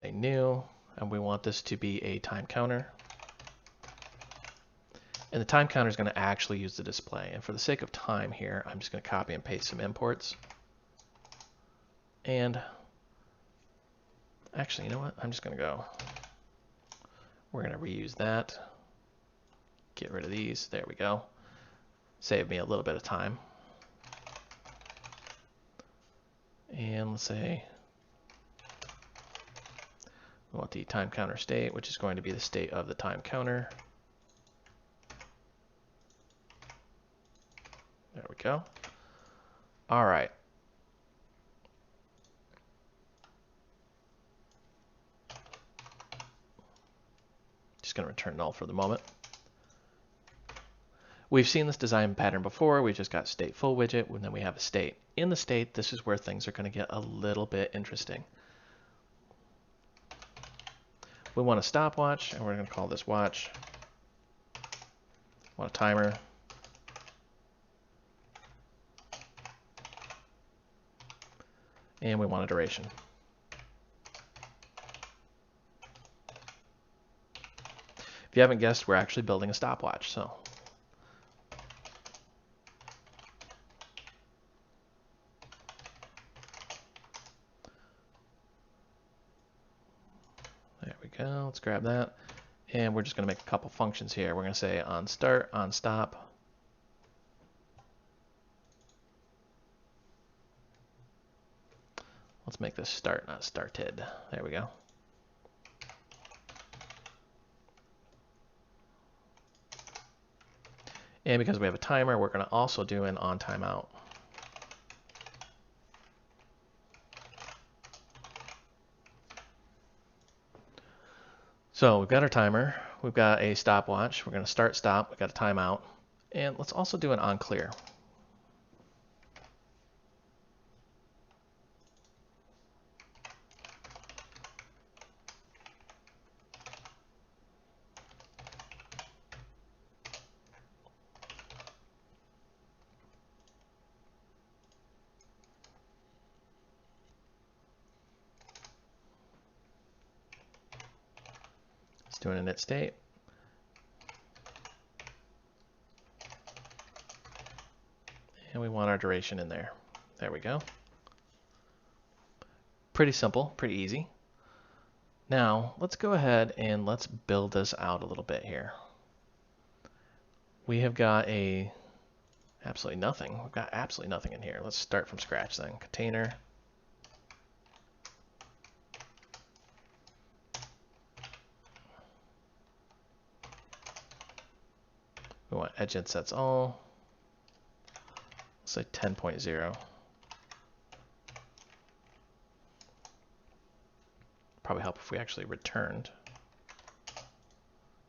a new, and we want this to be a time counter. And the time counter is going to actually use the display. And for the sake of time here, I'm just going to copy and paste some imports. And actually, you know what? I'm just going to go. We're going to reuse that. Get rid of these. There we go. Save me a little bit of time. And let's say we want the time counter state, which is going to be the state of the time counter. There we go. All right. Just going to return null for the moment. We've seen this design pattern before. We just got state full widget, and then we have a state. In the state, this is where things are going to get a little bit interesting. We want a stopwatch, and we're going to call this watch. Want a timer. And we want a duration. If you haven't guessed, we're actually building a stopwatch. So there we go. Let's grab that. And we're just going to make a couple functions here. We're going to say on start, on stop. Let's make this start, not started. There we go. And because we have a timer, we're going to also do an on timeout. So we've got our timer, we've got a stopwatch, we're going to start stop, we've got a timeout, and let's also do an on clear. Doing an init state. And we want our duration in there. There we go. Pretty simple, pretty easy. Now, let's go ahead and let's build this out a little bit here. We have got absolutely nothing. We've got absolutely nothing in here. Let's start from scratch then. Container. We want edge insets all. Let's say 10.0. Probably help if we actually returned.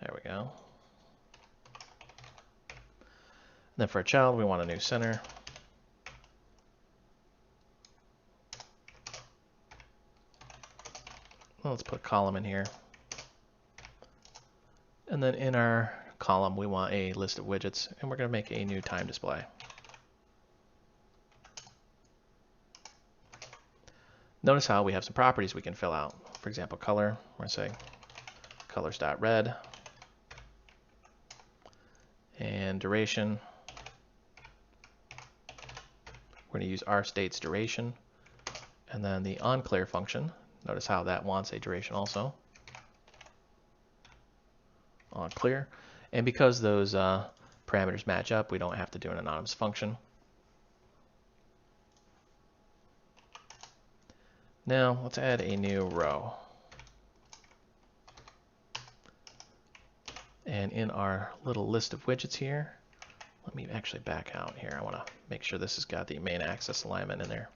There we go. And then for a child, we want a new center. Well, let's put a column in here. And then in our column, we want a list of widgets, and we're going to make a new time display. Notice how we have some properties we can fill out. For example, color. We're going to say colors.red. And duration. We're going to use our state's duration. And then the onClear function. Notice how that wants a duration also. OnClear. And because those parameters match up, we don't have to do an anonymous function. Now let's add a new row. And in our little list of widgets here, let me actually back out here. I want to make sure this has got the main axis alignment in there.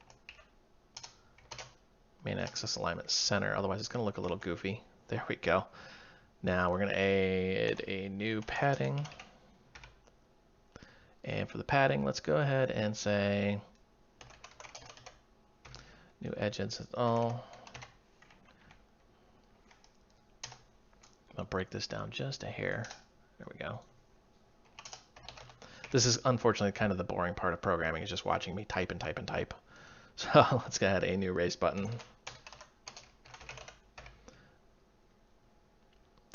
Main axis alignment center, otherwise it's going to look a little goofy. There we go. Now we're going to add a new padding. And for the padding, let's go ahead and say new edge insets all. I'll break this down just a hair. There we go. This is unfortunately kind of the boring part of programming, is just watching me type and type and type. So let's go ahead and add a new raise button.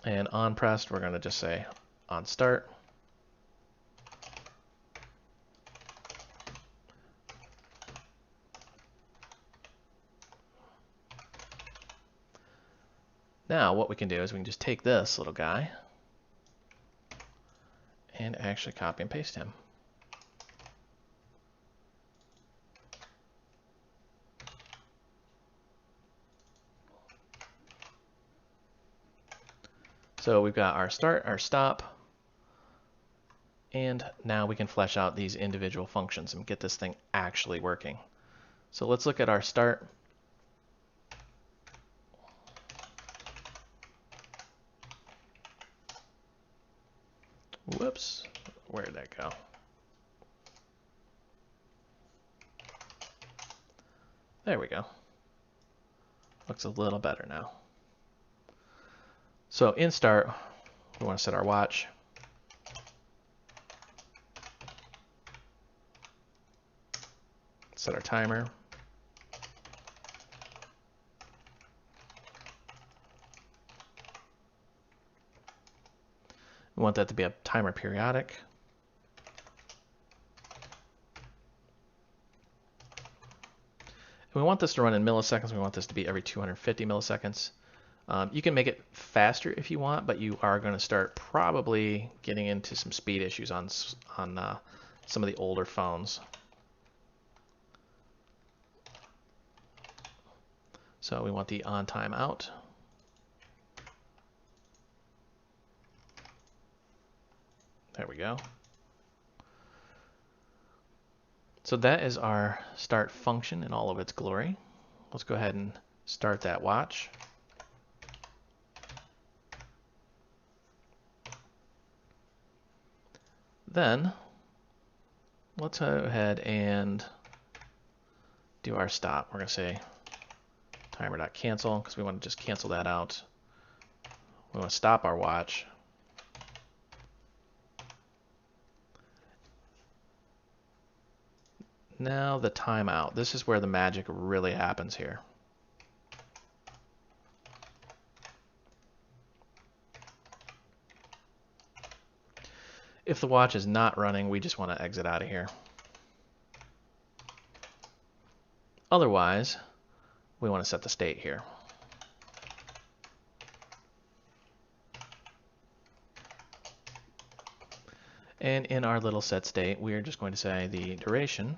And on pressed, we're going to just say on start. Now what we can do is we can just take this little guy and actually copy and paste him. So we've got our start, our stop, and now we can flesh out these individual functions and get this thing actually working. So let's look at our start. Whoops, where did that go? There we go. Looks a little better now. So in start, we want to set our watch. Set our timer. We want that to be a timer periodic. And we want this to run in milliseconds. We want this to be every 250 milliseconds. You can make it faster if you want, but you are going to start probably getting into some speed issues on some of the older phones. So we want the on time out. There we go. So that is our start function in all of its glory. Let's go ahead and start that watch. Then let's go ahead and do our stop. We're going to say timer.cancel because we want to just cancel that out. We want to stop our watch. Now the timeout. This is where the magic really happens here. If the watch is not running, we just want to exit out of here. Otherwise, we want to set the state here. And in our little set state, we are just going to say the duration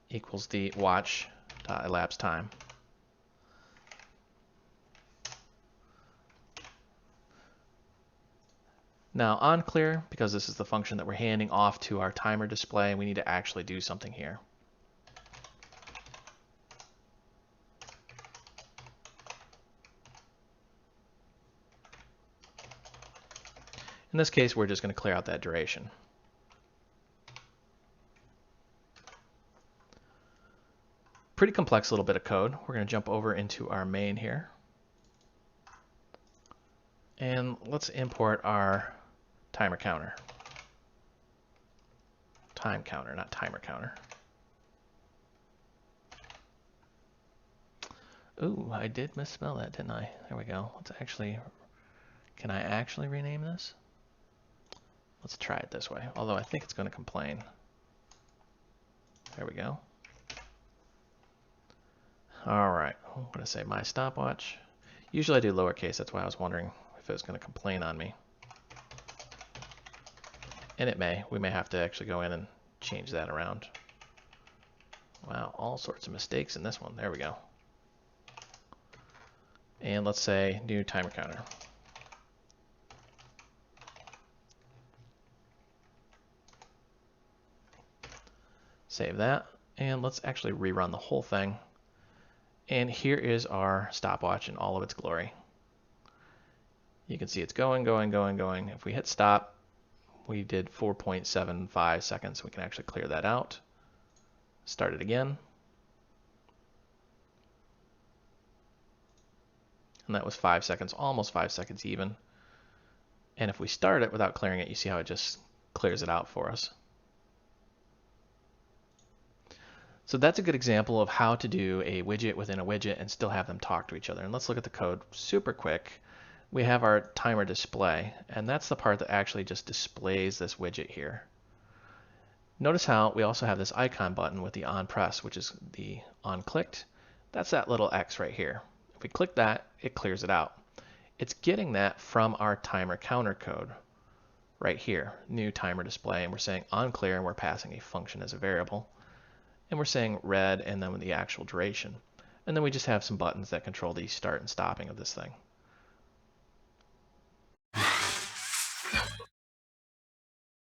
equals the watch.elapsed time. Now on clear, because this is the function that we're handing off to our timer display, we need to actually do something here. In this case, we're just going to clear out that duration. Pretty complex little bit of code. We're going to jump over into our main here. And let's import our timer counter. Time counter, not timer counter. Ooh, I did misspell that, didn't I? There we go. Let's actually, can I actually rename this? Let's try it this way, although I think it's going to complain. There we go. All right, I'm going to say my stopwatch. Usually I do lowercase, that's why I was wondering if it was going to complain on me. And it may. We may have to actually go in and change that around. Wow, all sorts of mistakes in this one. There we go. And let's say new timer counter. Save that. And let's actually rerun the whole thing. And here is our stopwatch in all of its glory. You can see it's going, going, going, going. If we hit stop, we did 4.75 seconds. We can actually clear that out. Start it again. And that was 5 seconds, almost 5 seconds even. And if we start it without clearing it, you see how it just clears it out for us. So that's a good example of how to do a widget within a widget and still have them talk to each other. And let's look at the code super quick. we have our timer display, and that's the part that actually just displays this widget here. Notice how we also have this icon button with the on press, which is the on clicked. That's that little X right here. If we click that, it clears it out. It's getting that from our timer counter code right here, new timer display, and we're saying on clear, and we're passing a function as a variable. And we're saying red and then with the actual duration. And then we just have some buttons that control the start and stopping of this thing.